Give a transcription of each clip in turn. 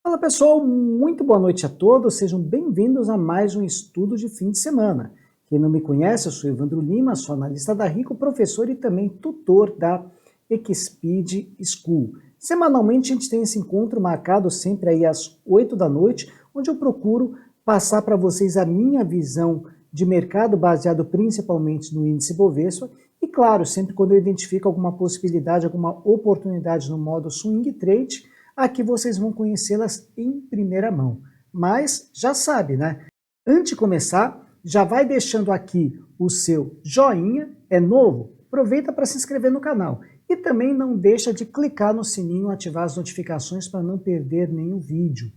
Fala pessoal, muito boa noite a todos, sejam bem-vindos a mais um estudo de fim de semana. Quem não me conhece, eu sou Evandro Lima, sou analista da Rico, professor e também tutor da Expeed School. Semanalmente a gente tem esse encontro marcado sempre aí às 8 da noite, onde eu procuro passar para vocês a minha visão de mercado baseado principalmente no índice Bovespa e claro, sempre quando eu identifico alguma possibilidade, alguma oportunidade no modo swing trade, aqui vocês vão conhecê-las em primeira mão. Mas já sabe, né? Antes de começar, já vai deixando aqui o seu joinha, é novo? Aproveita para se inscrever no canal. E também não deixa de clicar no sininho, ativar as notificações para não perder nenhum vídeo.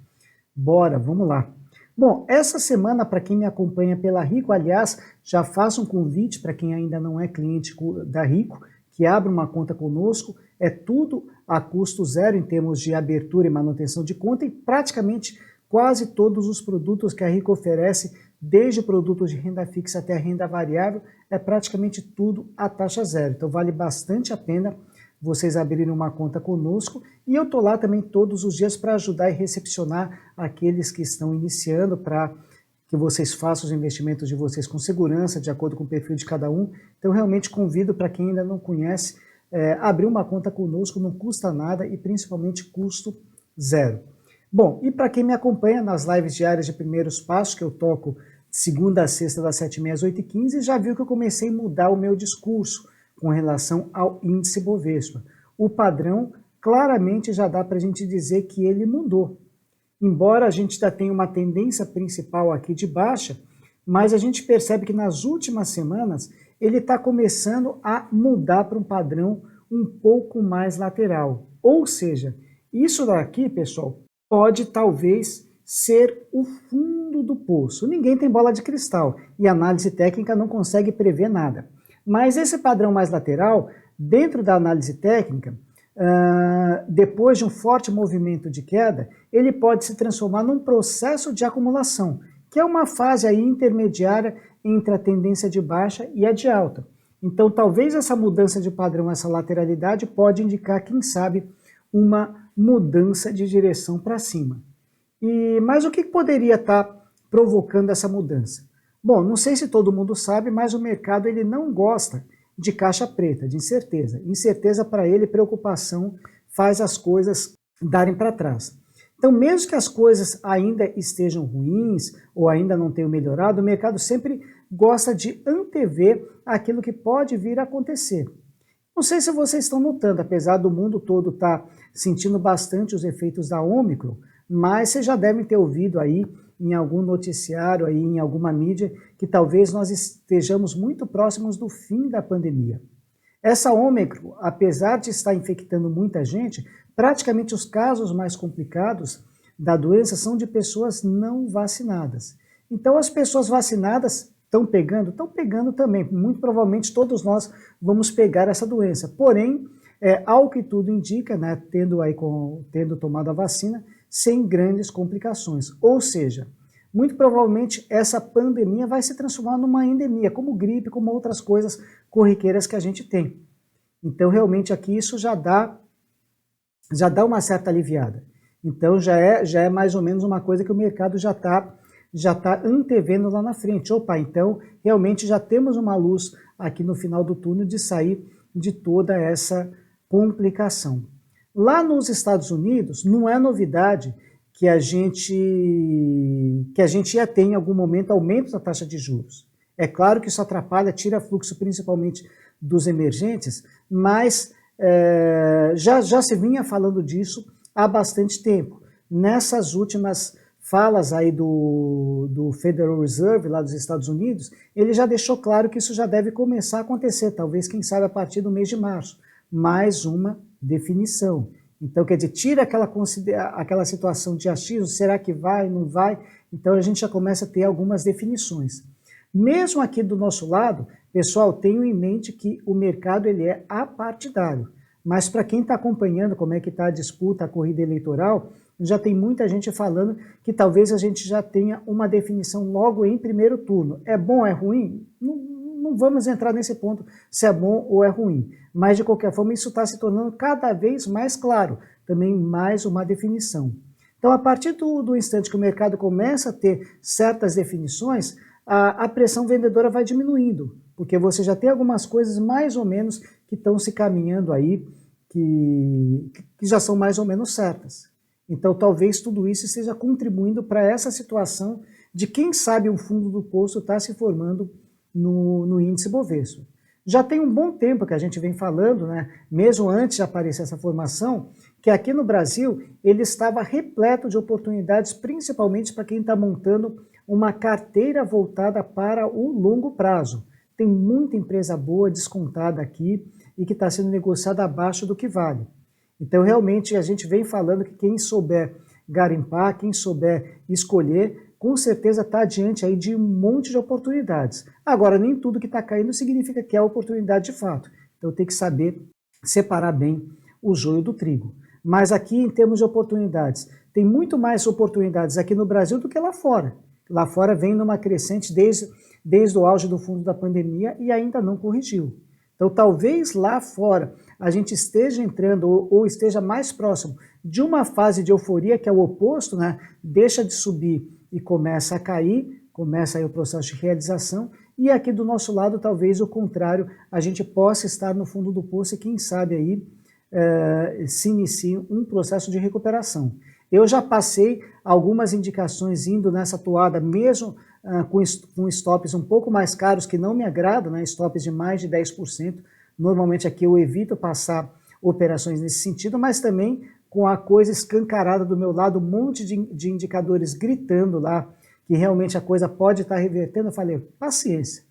Bora, vamos lá. Bom, essa semana, para quem me acompanha pela Rico, aliás, já faço um convite para quem ainda não é cliente da Rico, que abra uma conta conosco, é tudo a custo zero em termos de abertura e manutenção de conta e praticamente quase todos os produtos que a Rico oferece, desde produtos de renda fixa até renda variável, é praticamente tudo a taxa zero. Então vale bastante a pena vocês abrirem uma conta conosco e eu estou lá também todos os dias para ajudar e recepcionar aqueles que estão iniciando para que vocês façam os investimentos de vocês com segurança, de acordo com o perfil de cada um. Então realmente convido para quem ainda não conhece, abrir uma conta conosco, não custa nada e principalmente custo zero. Bom, e para quem me acompanha nas lives diárias de primeiros passos, que eu toco de segunda a sexta das 7h30 às 8h15, já viu que eu comecei a mudar o meu discurso com relação ao índice Bovespa. O padrão claramente já dá para a gente dizer que ele mudou. Embora a gente já tenha uma tendência principal aqui de baixa, mas a gente percebe que nas últimas semanas ele está começando a mudar para um padrão um pouco mais lateral. Ou seja, isso daqui, pessoal, pode talvez ser o fundo do poço. Ninguém tem bola de cristal e a análise técnica não consegue prever nada. Mas esse padrão mais lateral, dentro da análise técnica, depois de um forte movimento de queda, ele pode se transformar num processo de acumulação, que é uma fase aí intermediária entre a tendência de baixa e a de alta. Então, talvez essa mudança de padrão, essa lateralidade, pode indicar, quem sabe, uma mudança de direção para cima. Mas o que poderia estar provocando essa mudança? Bom, não sei se todo mundo sabe, mas o mercado ele não gosta de caixa preta, de incerteza. Incerteza para ele, preocupação, faz as coisas darem para trás. Então, mesmo que as coisas ainda estejam ruins ou ainda não tenham melhorado, o mercado sempre gosta de antever aquilo que pode vir a acontecer. Não sei se vocês estão notando, apesar do mundo todo estar sentindo bastante os efeitos da Ômicron, mas vocês já devem ter ouvido aí em algum noticiário, aí, em alguma mídia, que talvez nós estejamos muito próximos do fim da pandemia. Essa Ômicron, apesar de estar infectando muita gente, praticamente os casos mais complicados da doença são de pessoas não vacinadas. Então as pessoas vacinadas estão pegando também. Muito provavelmente todos nós vamos pegar essa doença. Porém, ao que tudo indica, né, tendo tomado a vacina, sem grandes complicações. Ou seja, muito provavelmente essa pandemia vai se transformar numa endemia, como gripe, como outras coisas corriqueiras que a gente tem. Então, realmente aqui isso já dá uma certa aliviada. Então, já é mais ou menos uma coisa que o mercado já tá antevendo lá na frente. Opa, então, realmente já temos uma luz aqui no final do túnel de sair de toda essa complicação. Lá nos Estados Unidos, não é novidade que a gente ia ter em algum momento aumento da taxa de juros. É claro que isso atrapalha, tira fluxo principalmente dos emergentes, mas já se vinha falando disso há bastante tempo. Nessas últimas falas aí do Federal Reserve lá dos Estados Unidos, ele já deixou claro que isso já deve começar a acontecer, talvez, quem sabe, a partir do mês de março. Mais uma definição. Então, quer dizer, tira aquela situação de achismo, será que vai, não vai? Então, a gente já começa a ter algumas definições. Mesmo aqui do nosso lado, pessoal, tenham em mente que o mercado ele é apartidário. Mas para quem está acompanhando como é que está a disputa, a corrida eleitoral, já tem muita gente falando que talvez a gente já tenha uma definição logo em primeiro turno. É bom, é ruim? Não vamos entrar nesse ponto se é bom ou é ruim. Mas, de qualquer forma, isso está se tornando cada vez mais claro. Também mais uma definição. Então, a partir do instante que o mercado começa a ter certas definições, a pressão vendedora vai diminuindo, porque você já tem algumas coisas mais ou menos que estão se caminhando aí, que já são mais ou menos certas. Então, talvez tudo isso esteja contribuindo para essa situação de, quem sabe, o fundo do poço está se formando no índice Bovespa. Já tem um bom tempo que a gente vem falando, né, mesmo antes de aparecer essa formação, que aqui no Brasil ele estava repleto de oportunidades, principalmente para quem está montando uma carteira voltada para o longo prazo. Tem muita empresa boa descontada aqui e que está sendo negociada abaixo do que vale. Então, realmente, a gente vem falando que quem souber garimpar, quem souber escolher, com certeza está diante aí de um monte de oportunidades. Agora, nem tudo que está caindo significa que é oportunidade de fato. Então, tem que saber separar bem o joio do trigo. Mas aqui, em termos de oportunidades, tem muito mais oportunidades aqui no Brasil do que lá fora. Lá fora vem numa crescente desde o auge do fundo da pandemia e ainda não corrigiu. Então, talvez lá fora a gente esteja entrando ou esteja mais próximo de uma fase de euforia, que é o oposto, né? Deixa de subir e começa a cair, começa aí o processo de realização, e aqui do nosso lado, talvez o contrário, a gente possa estar no fundo do poço e quem sabe aí se inicie um processo de recuperação. Eu já passei algumas indicações indo nessa toada, mesmo com stops um pouco mais caros, que não me agradam, né? Stops de mais de 10%. Normalmente aqui eu evito passar operações nesse sentido, mas também com a coisa escancarada do meu lado, um monte de indicadores gritando lá, que realmente a coisa pode estar revertendo. Eu falei, paciência,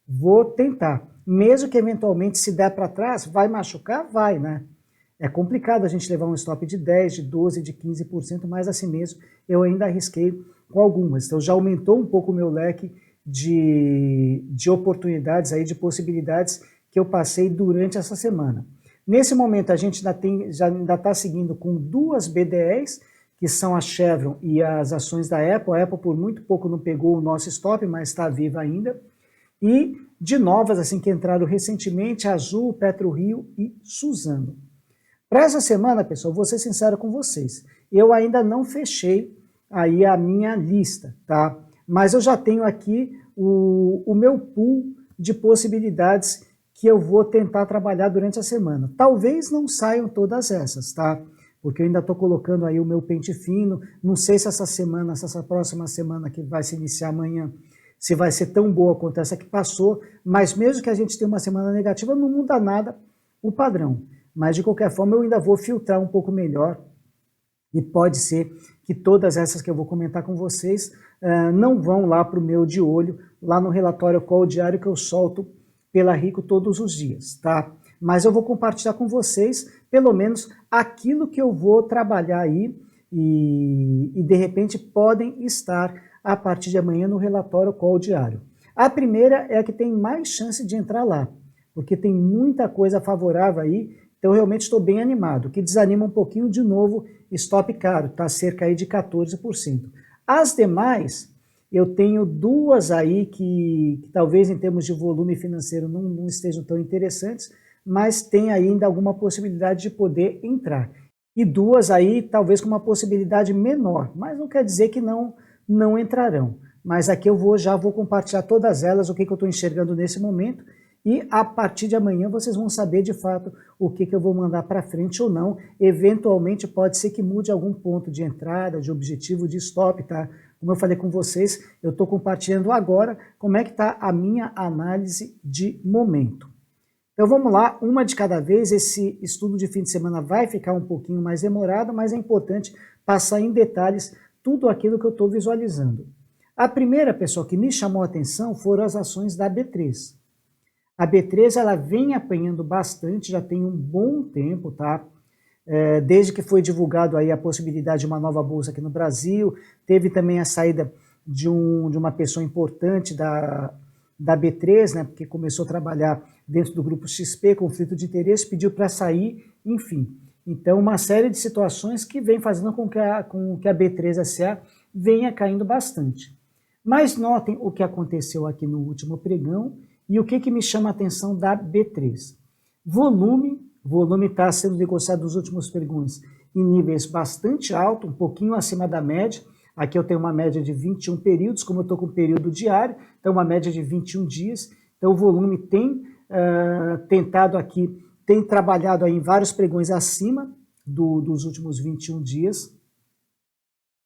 vou tentar. Mesmo que eventualmente, se der para trás, vai machucar? Vai, né? É complicado a gente levar um stop de 10%, de 12%, de 15%, mas assim mesmo eu ainda arrisquei com algumas. Então já aumentou um pouco o meu leque de oportunidades, aí, de possibilidades que eu passei durante essa semana. Nesse momento a gente ainda está seguindo com duas BDRs, que são a Chevron e as ações da Apple. A Apple por muito pouco não pegou o nosso stop, mas está viva ainda. E de novas, assim, que entraram recentemente, Azul, PetroRio e Suzano. Para essa semana, pessoal, vou ser sincero com vocês, eu ainda não fechei aí a minha lista, tá? Mas eu já tenho aqui o meu pool de possibilidades que eu vou tentar trabalhar durante a semana. Talvez não saiam todas essas, tá? Porque eu ainda estou colocando aí o meu pente fino, não sei se essa próxima semana que vai se iniciar amanhã, se vai ser tão boa quanto essa que passou, mas mesmo que a gente tenha uma semana negativa, não muda nada o padrão. Mas, de qualquer forma, eu ainda vou filtrar um pouco melhor e pode ser que todas essas que eu vou comentar com vocês não vão lá para o meu de olho, lá no relatório Call diário que eu solto pela Rico todos os dias, tá? Mas eu vou compartilhar com vocês, pelo menos, aquilo que eu vou trabalhar aí e de repente, podem estar a partir de amanhã no relatório Call diário. A primeira é a que tem mais chance de entrar lá, porque tem muita coisa favorável aí. Então, realmente estou bem animado. O que desanima um pouquinho, de novo, stop caro, está cerca aí de 14%. As demais, eu tenho duas aí que talvez em termos de volume financeiro não estejam tão interessantes, mas tem ainda alguma possibilidade de poder entrar. E duas aí, talvez com uma possibilidade menor, mas não quer dizer que não entrarão. Mas aqui já vou compartilhar todas elas, o que eu estou enxergando nesse momento, e a partir de amanhã vocês vão saber de fato o que eu vou mandar para frente ou não. Eventualmente pode ser que mude algum ponto de entrada, de objetivo, de stop, tá? Como eu falei com vocês, eu estou compartilhando agora como é que está a minha análise de momento. Então vamos lá, uma de cada vez. Esse estudo de fim de semana vai ficar um pouquinho mais demorado, mas é importante passar em detalhes tudo aquilo que eu estou visualizando. A primeira, pessoal, que me chamou a atenção foram as ações da B3. A B3 ela vem apanhando bastante, já tem um bom tempo, tá? Desde que foi divulgado aí a possibilidade de uma nova bolsa aqui no Brasil, teve também a saída de uma pessoa importante da B3, né? Porque começou a trabalhar dentro do grupo XP, conflito de interesse, pediu para sair, enfim. Então, uma série de situações que vem fazendo com que a B3 SA venha caindo bastante. Mas notem o que aconteceu aqui no último pregão. E o que me chama a atenção da B3? Volume está sendo negociado nos últimos pregões em níveis bastante altos, um pouquinho acima da média. Aqui eu tenho uma média de 21 períodos, como eu estou com o período diário, então uma média de 21 dias. Então o volume tem tentado aqui, tem trabalhado aí em vários pregões acima dos últimos 21 dias.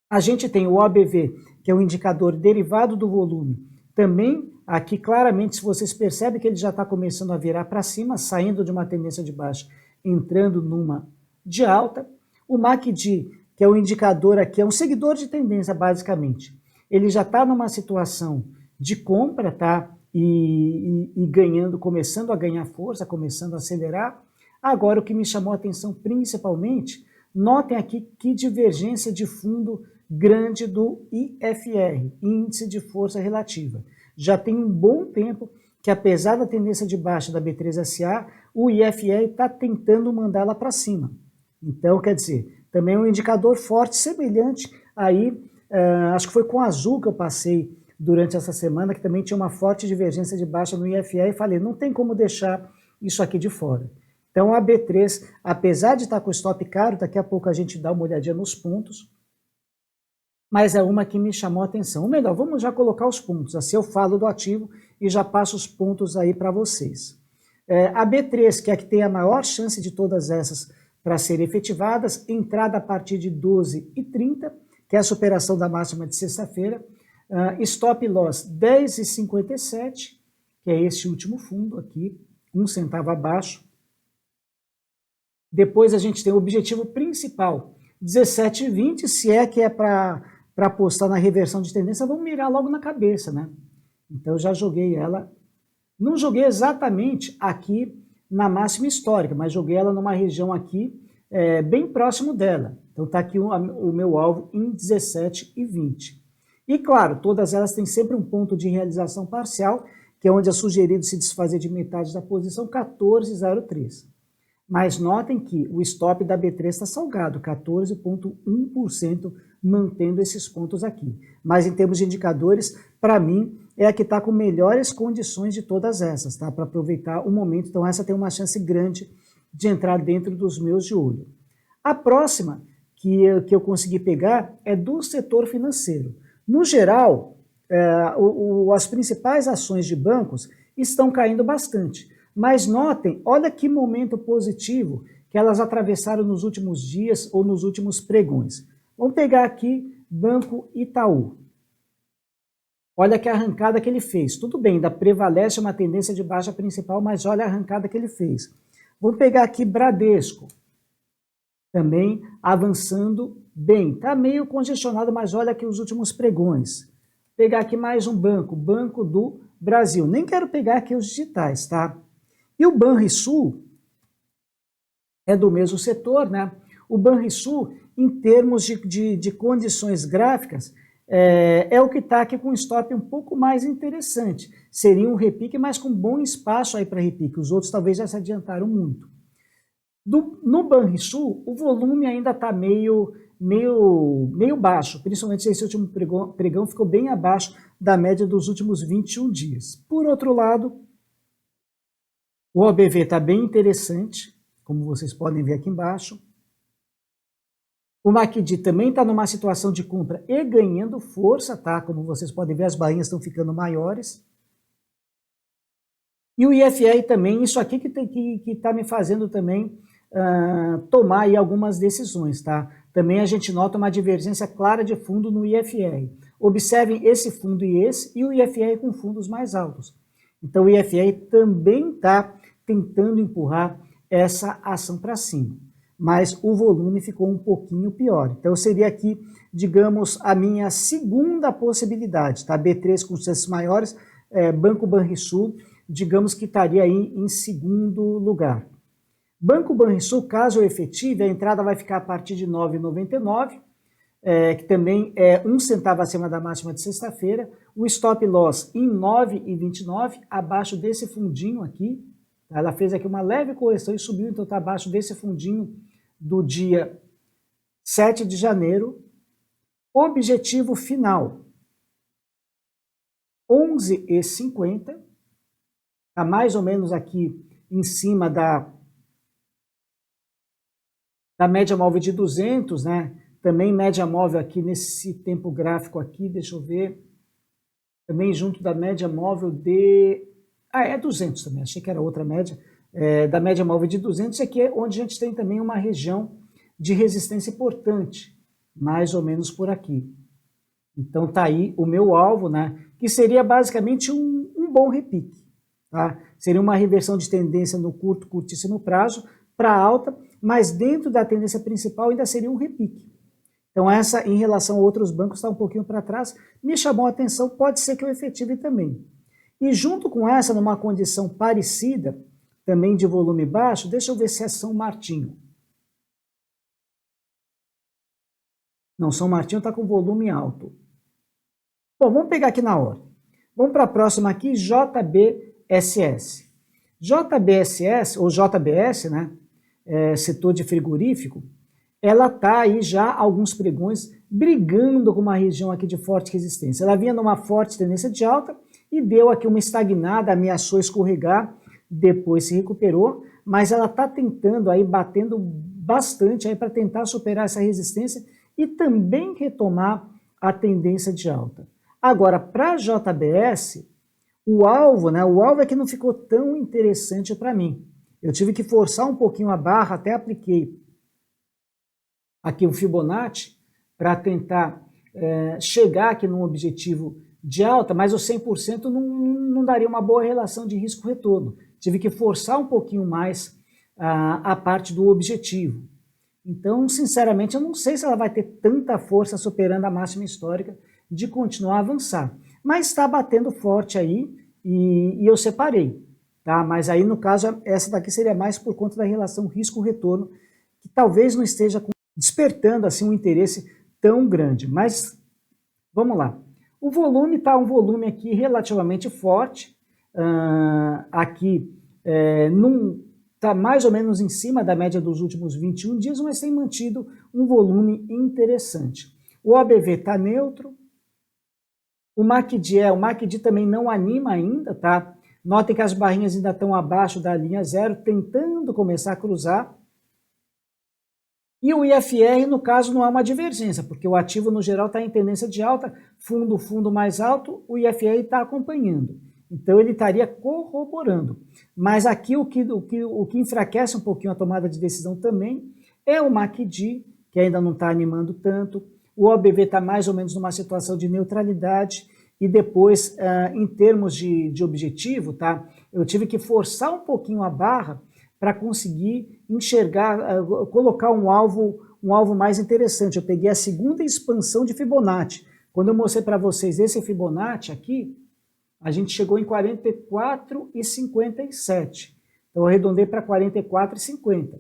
A gente tem o OBV, que é o indicador derivado do volume. Também aqui claramente, se vocês percebem que ele já está começando a virar para cima, saindo de uma tendência de baixa, entrando numa de alta. O MACD, que é o indicador aqui, é um seguidor de tendência basicamente. Ele já está numa situação de compra, tá? E ganhando, começando a ganhar força, começando a acelerar. Agora o que me chamou a atenção principalmente, notem aqui que divergência de fundo grande do IFR, Índice de Força Relativa. Já tem um bom tempo que, apesar da tendência de baixa da B3SA, o IFR está tentando mandá-la para cima. Então, quer dizer, também é um indicador forte, semelhante aí, acho que foi com azul que eu passei durante essa semana, que também tinha uma forte divergência de baixa no IFR, e falei, não tem como deixar isso aqui de fora. Então, a B3, apesar de estar com o stop caro, daqui a pouco a gente dá uma olhadinha nos pontos, mas é uma que me chamou a atenção. Ou melhor, vamos já colocar os pontos, assim eu falo do ativo e já passo os pontos aí para vocês. A B3, que é a que tem a maior chance de todas essas para serem efetivadas, entrada a partir de 12,30, que é a superação da máxima de sexta-feira, stop loss 10,57, que é esse último fundo aqui, 1 centavo abaixo. Depois a gente tem o objetivo principal, 17,20, se é que é para apostar na reversão de tendência, vamos mirar logo na cabeça, né? Então já joguei ela, não joguei exatamente aqui na máxima histórica, mas joguei ela numa região aqui bem próximo dela. Então está aqui o meu alvo em 17,20. E claro, todas elas têm sempre um ponto de realização parcial, que é onde é sugerido se desfazer de metade da posição, 14,03. Mas notem que o stop da B3 está salgado, 14,1%, mantendo esses pontos aqui. Mas em termos de indicadores, para mim, é a que está com melhores condições de todas essas, tá? Para aproveitar o momento. Então essa tem uma chance grande de entrar dentro dos meus de olho. A próxima que eu consegui pegar é do setor financeiro. No geral, as principais ações de bancos estão caindo bastante. Mas notem, olha que momento positivo que elas atravessaram nos últimos dias ou nos últimos pregões. Vamos pegar aqui Banco Itaú. Olha que arrancada que ele fez. Tudo bem, ainda prevalece uma tendência de baixa principal, mas olha a arrancada que ele fez. Vamos pegar aqui Bradesco. Também avançando bem. Está meio congestionado, mas olha aqui os últimos pregões. Vou pegar aqui mais um banco, Banco do Brasil. Nem quero pegar aqui os digitais, tá? E o Banrisul é do mesmo setor, né? O Banrisul, em termos de condições gráficas, é o que está aqui com um stop um pouco mais interessante. Seria um repique, mas com bom espaço aí para repique. Os outros talvez já se adiantaram muito. No Banrisul, o volume ainda está meio baixo, principalmente esse último pregão ficou bem abaixo da média dos últimos 21 dias. Por outro lado, o OBV está bem interessante, como vocês podem ver aqui embaixo. O MACD também está numa situação de compra e ganhando força, tá? Como vocês podem ver, as barrinhas estão ficando maiores. E o IFR também, isso aqui que está me fazendo também tomar aí algumas decisões, tá? Também a gente nota uma divergência clara de fundo no IFR. Observem esse fundo e o IFR com fundos mais altos. Então o IFR também está tentando empurrar essa ação para cima, mas o volume ficou um pouquinho pior. Então seria aqui, digamos, a minha segunda possibilidade, tá? B3 com chances maiores, Banco Banrisul, digamos que estaria aí em segundo lugar. Banco Banrisul, caso eu efetive, a entrada vai ficar a partir de R$ 9,99, que também é 1 centavo acima da máxima de sexta-feira, o stop loss em 9,29, abaixo desse fundinho aqui. Ela fez aqui uma leve correção e subiu, então está abaixo desse fundinho do dia 7 de janeiro. Objetivo final, 11,50, está mais ou menos aqui em cima da média móvel de 200, né? Também média móvel aqui nesse tempo gráfico aqui, deixa eu ver, também junto da média móvel de... é 200 também, achei que era outra média, da média móvel de 200, aqui é onde a gente tem também uma região de resistência importante, mais ou menos por aqui. Então tá aí o meu alvo, né? Que seria basicamente um bom repique, tá? Seria uma reversão de tendência no curtíssimo prazo para alta, mas dentro da tendência principal ainda seria um repique. Então essa, em relação a outros bancos, está um pouquinho para trás, me chamou a atenção, pode ser que eu efetive também. E junto com essa, numa condição parecida, também de volume baixo, deixa eu ver se é São Martinho. Não, São Martinho está com volume alto. Bom, vamos pegar aqui na ordem. Vamos para a próxima aqui, JBSS. JBSS, ou JBS, né, setor de frigorífico, ela está aí já há alguns pregões brigando com uma região aqui de forte resistência. Ela vinha numa forte tendência de alta e deu aqui uma estagnada, ameaçou escorregar, depois se recuperou, mas ela está tentando aí, batendo bastante aí para tentar superar essa resistência e também retomar a tendência de alta. Agora, para a JBS, o alvo, né, o alvo é que não ficou tão interessante para mim. Eu tive que forçar um pouquinho a barra, até apliquei aqui o Fibonacci para tentar chegar aqui num objetivo de alta, mas o 100% não daria uma boa relação de risco-retorno. Tive que forçar um pouquinho mais a parte do objetivo. Então, sinceramente, eu não sei se ela vai ter tanta força superando a máxima histórica de continuar a avançar. Mas está batendo forte aí e eu separei. Tá? Mas aí, no caso, essa daqui seria mais por conta da relação risco-retorno, que talvez não esteja despertando assim um interesse tão grande. Mas vamos lá. O volume está um volume aqui relativamente forte. Aqui está mais ou menos em cima da média dos últimos 21 dias, mas tem mantido um volume interessante. O OBV está neutro. O MACD também não anima ainda, tá? Notem que as barrinhas ainda estão abaixo da linha zero, tentando começar a cruzar. E o IFR, no caso, não é uma divergência, porque o ativo, no geral, está em tendência de alta, fundo mais alto, o IFR está acompanhando. Então, ele estaria corroborando. Mas aqui, o que enfraquece um pouquinho a tomada de decisão também é o MACD, que ainda não está animando tanto. O OBV está mais ou menos numa situação de neutralidade. E depois, em termos de objetivo, tá? Eu tive que forçar um pouquinho a barra para conseguir enxergar, colocar um alvo mais interessante. Eu peguei a segunda expansão de Fibonacci. Quando eu mostrei para vocês esse Fibonacci aqui, a gente chegou em 44,57. Então eu arredondei para 44,50.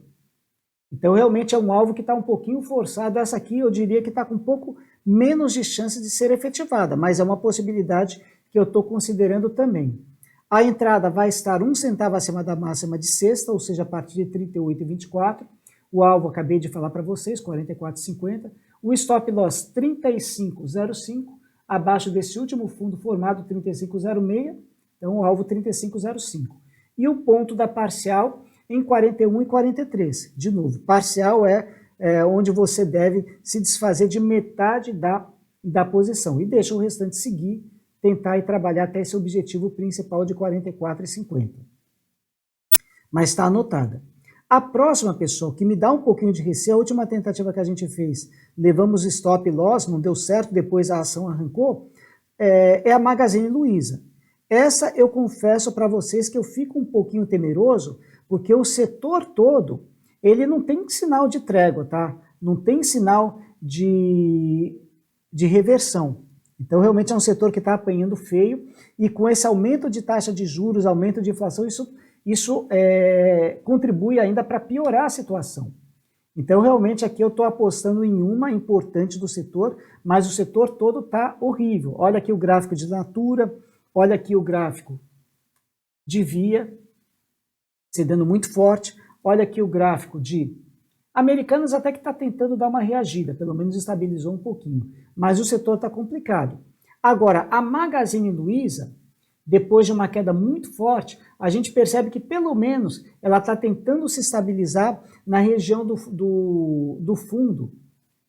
Então realmente é um alvo que está um pouquinho forçado. Essa aqui eu diria que está com um pouco menos de chance de ser efetivada, mas é uma possibilidade que eu estou considerando também. A entrada vai estar 1 centavo acima da máxima de sexta, ou seja, a partir de 38,24. O alvo, acabei de falar para vocês, 44,50. O stop loss, 35,05. Abaixo desse último fundo formado, 35,06. Então, o alvo, 35,05. E o ponto da parcial em 41,43. De novo, parcial é onde você deve se desfazer de metade da posição. E deixa o restante seguir, tentar e trabalhar até esse objetivo principal de 44,50. Mas está anotada. A próxima, pessoal, que me dá um pouquinho de receio, a última tentativa que a gente fez, levamos stop loss, não deu certo, depois a ação arrancou, é a Magazine Luiza. Essa eu confesso para vocês que eu fico um pouquinho temeroso, porque o setor todo, ele não tem sinal de trégua, tá? Não tem sinal de reversão. Então, realmente é um setor que está apanhando feio e com esse aumento de taxa de juros, aumento de inflação, isso contribui ainda para piorar a situação. Então, realmente, aqui eu estou apostando em uma importante do setor, mas o setor todo está horrível. Olha aqui o gráfico de Natura, olha aqui o gráfico de Via, cedendo muito forte. Olha aqui o gráfico de Americanas, até que está tentando dar uma reagida, pelo menos estabilizou um pouquinho. Mas o setor está complicado. Agora, a Magazine Luiza, depois de uma queda muito forte, a gente percebe que pelo menos ela está tentando se estabilizar na região do fundo,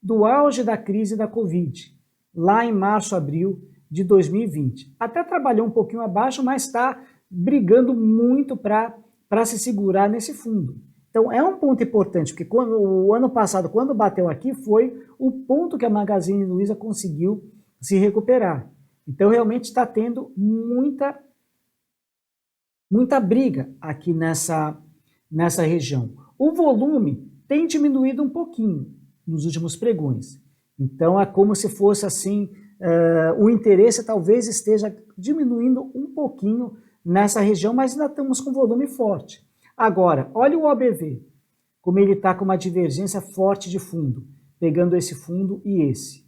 do auge da crise da Covid, lá em março, abril de 2020. Até trabalhou um pouquinho abaixo, mas está brigando muito para se segurar nesse fundo. Então é um ponto importante, porque o ano passado, quando bateu aqui, foi o ponto que a Magazine Luiza conseguiu se recuperar. Então realmente está tendo muita briga aqui nessa região. O volume tem diminuído um pouquinho nos últimos pregões. Então é como se fosse assim, o interesse talvez esteja diminuindo um pouquinho nessa região, mas ainda estamos com volume forte. Agora, olha o OBV, como ele está com uma divergência forte de fundo, pegando esse fundo e esse.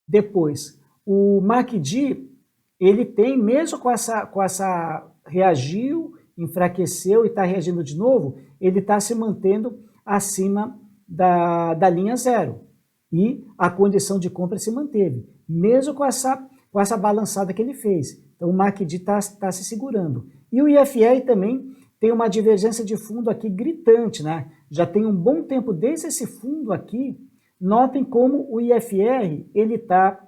Depois, o MACD, ele tem, mesmo com essa reagiu, enfraqueceu e está reagindo de novo, ele está se mantendo acima da linha zero. E a condição de compra se manteve, mesmo com essa balançada que ele fez. Então o MACD está se segurando. E o IFR também tem uma divergência de fundo aqui gritante, né? Já tem um bom tempo desde esse fundo aqui. Notem como o IFR ele tá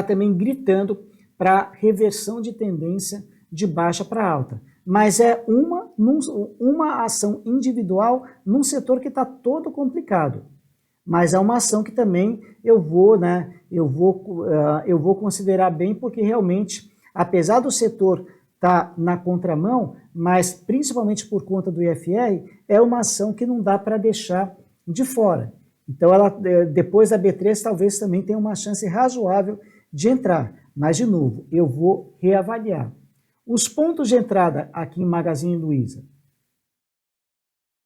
também gritando para reversão de tendência de baixa para alta. Mas é uma ação individual num setor que está todo complicado. Mas é uma ação que também eu vou considerar bem, porque realmente, apesar do setor estar na contramão, mas principalmente por conta do IFR, é uma ação que não dá para deixar de fora. Então, ela, depois da B3, talvez também tenha uma chance razoável de entrar. Mas, de novo, eu vou reavaliar. Os pontos de entrada aqui em Magazine Luiza.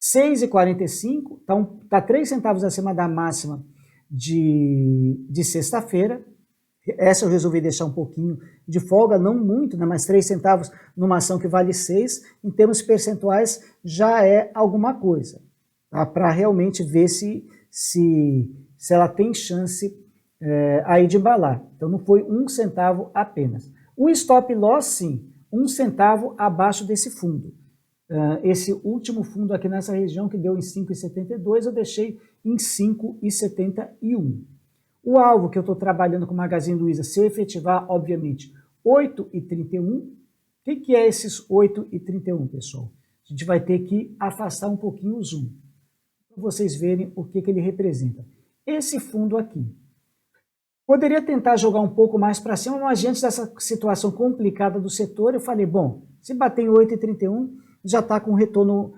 6,45, está 3 centavos acima da máxima de sexta-feira. Essa eu resolvi deixar um pouquinho de folga, não muito, né, mas 3 centavos numa ação que vale 6, em termos percentuais, já é alguma coisa. Tá? Para realmente ver se ela tem chance aí de embalar. Então não foi 1 centavo apenas. O stop loss, sim, 1 centavo abaixo desse fundo. Esse último fundo aqui nessa região que deu em 5,72, eu deixei em 5,71. O alvo que eu estou trabalhando com o Magazine Luiza, se eu efetivar, obviamente, 8,31. O que é esses 8,31, pessoal? A gente vai ter que afastar um pouquinho o zoom, para vocês verem o que ele representa. Esse fundo aqui. Poderia tentar jogar um pouco mais para cima, mas diante dessa situação complicada do setor, eu falei, bom, se bater em 8,31, já está com um retorno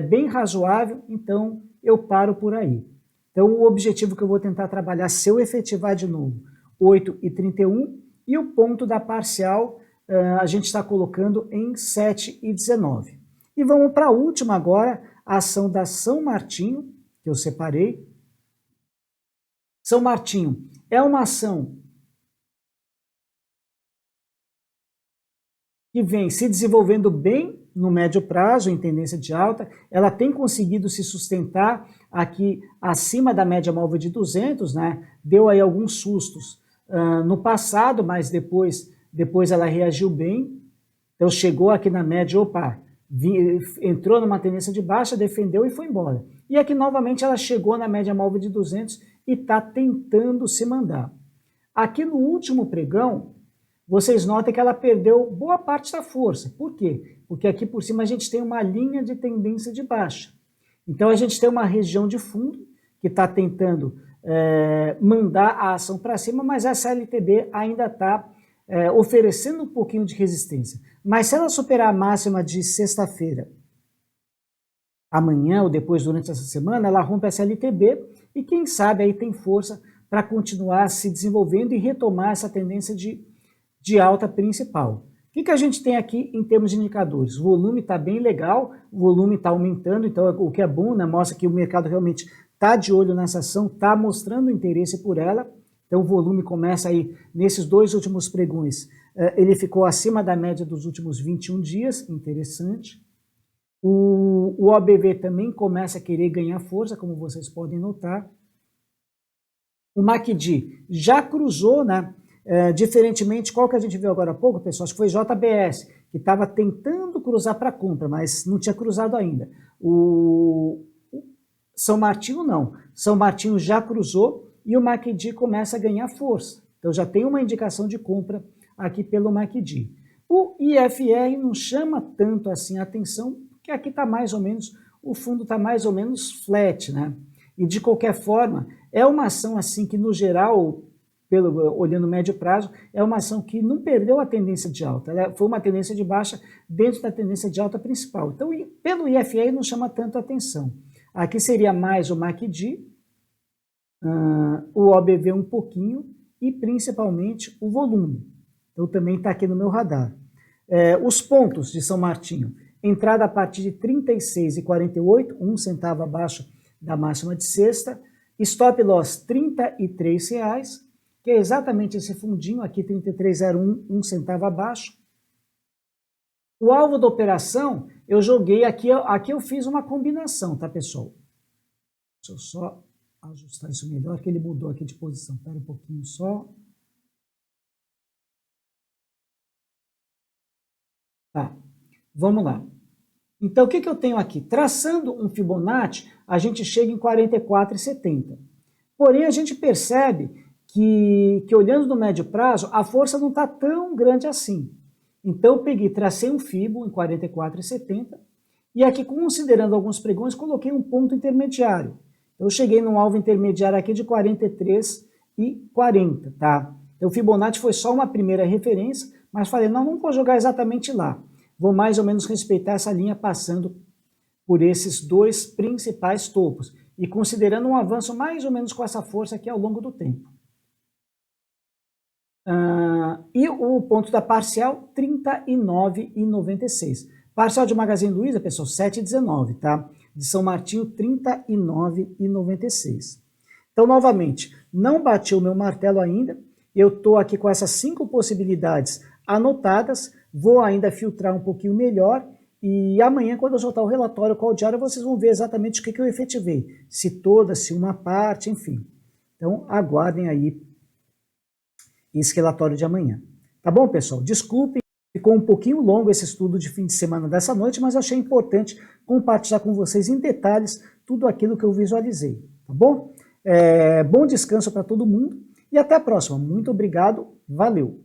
bem razoável, então eu paro por aí. Então o objetivo que eu vou tentar trabalhar, se eu efetivar de novo, 8,31, e o ponto da parcial a gente está colocando em 7,19. E vamos para a última agora, a ação da São Martinho, que eu separei. São Martinho é uma ação que vem se desenvolvendo bem no médio prazo, em tendência de alta. Ela tem conseguido se sustentar aqui acima da média móvel de 200, né? Deu aí alguns sustos no passado, mas depois ela reagiu bem. Então chegou aqui na média, entrou numa tendência de baixa, defendeu e foi embora. E aqui novamente ela chegou na média móvel de 200 e está tentando se mandar. Aqui no último pregão, vocês notem que ela perdeu boa parte da força. Por quê? Porque aqui por cima a gente tem uma linha de tendência de baixa. Então a gente tem uma região de fundo que está tentando mandar a ação para cima, mas essa LTB ainda está oferecendo um pouquinho de resistência. Mas se ela superar a máxima de sexta-feira, amanhã ou depois durante essa semana, ela rompe essa LTB e quem sabe aí tem força para continuar se desenvolvendo e retomar essa tendência de alta principal. O que a gente tem aqui em termos de indicadores? O volume está bem legal, o volume está aumentando, então o que é bom, né? Mostra que o mercado realmente está de olho nessa ação, está mostrando interesse por ela. Então o volume começa aí, nesses 2 últimos pregões, ele ficou acima da média dos últimos 21 dias, interessante. O OBV também começa a querer ganhar força, como vocês podem notar. O MACD já cruzou, né, Diferentemente, qual que a gente viu agora há pouco, pessoal? Acho que foi JBS, que estava tentando cruzar para compra, mas não tinha cruzado ainda. O São Martinho não. São Martinho já cruzou e o MACD começa a ganhar força. Então já tem uma indicação de compra aqui pelo MACD. O IFR não chama tanto assim a atenção, porque aqui está mais ou menos, o fundo está mais ou menos flat, né? E de qualquer forma, é uma ação assim que no geral, olhando médio prazo, é uma ação que não perdeu a tendência de alta, ela foi uma tendência de baixa dentro da tendência de alta principal. Então, pelo IFR não chama tanto a atenção. Aqui seria mais o MACD, o OBV um pouquinho e principalmente o volume. Então também está aqui no meu radar. Os pontos de São Martinho, entrada a partir de 36,48, 1 centavo abaixo da máxima de sexta, stop loss R$ 33,00, que é exatamente esse fundinho aqui, 33,01, 1 centavo abaixo. O alvo da operação, eu joguei aqui eu fiz uma combinação, tá, pessoal? Deixa eu só ajustar isso melhor, que ele mudou aqui de posição. Espera um pouquinho só. Tá, vamos lá. Então, o que eu tenho aqui? Traçando um Fibonacci, a gente chega em 44,70. Porém, a gente percebe que olhando no médio prazo, a força não está tão grande assim. Então, eu peguei, tracei um Fibo em 44,70 e aqui, considerando alguns pregões, coloquei um ponto intermediário. Eu cheguei num alvo intermediário aqui de 43,40, tá? Então, o Fibonacci foi só uma primeira referência, mas falei, não vou jogar exatamente lá. Vou mais ou menos respeitar essa linha passando por esses dois principais topos e considerando um avanço mais ou menos com essa força aqui ao longo do tempo. E o ponto da parcial, 39,96. Parcial de Magazine Luiza, pessoal, 7,19, tá? De São Martinho, 39,96. Então, novamente, não bati o meu martelo ainda. Eu estou aqui com essas 5 possibilidades anotadas. Vou ainda filtrar um pouquinho melhor. E amanhã, quando eu soltar o relatório qual diário, vocês vão ver exatamente o que eu efetivei. Se toda, se uma parte, enfim. Então, aguardem aí esse relatório de amanhã. Tá bom, pessoal? Desculpem, ficou um pouquinho longo esse estudo de fim de semana dessa noite, mas achei importante compartilhar com vocês em detalhes tudo aquilo que eu visualizei. Tá bom? Bom descanso para todo mundo e até a próxima. Muito obrigado, valeu!